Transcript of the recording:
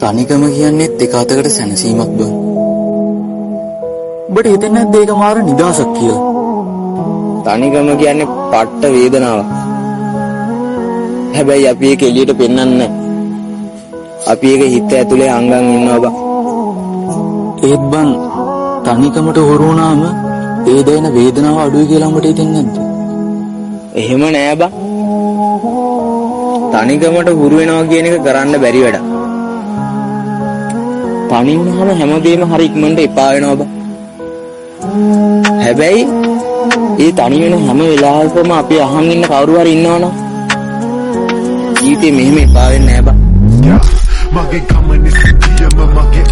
තනිකම කියන්නේ එක අතකට සැනසීමක් බං. ඔබට හිතෙන්නේ නැද්ද ඒක මාර නිදහසක් කියලා? තනිකම කියන්නේ පට්ට වේදනාවක්. හැබැයි අපි ඒක එළියට පෙන්වන්නේ නැහැ. අපි ඒක හිත ඇතුලේ අංගන් ඉන්නවා බං. ඒත් බං තනිකමට හුරු වුණාම ඒ දැනෙන වේදනාව අඩුයි කියලා ඔබට හිතෙන්නේ නැද්ද? එහෙම නෑ බං. තනිකමට හුරු වෙනවා කියන එක කරන්න බැරි වැඩක්. තනි වුණාම හැමදේම හරි ඉක්මනට එපා වෙනවා බං. හැබැයි ඒ තනි වෙන හැම වෙලාවකම අපි අහන් ඉන්න කවුරු හරි ඉන්නවනම් ජීවිතේ මෙහෙම එපා වෙන්නේ නෑ බං. මගේ ගමනේ සිටියම මගේ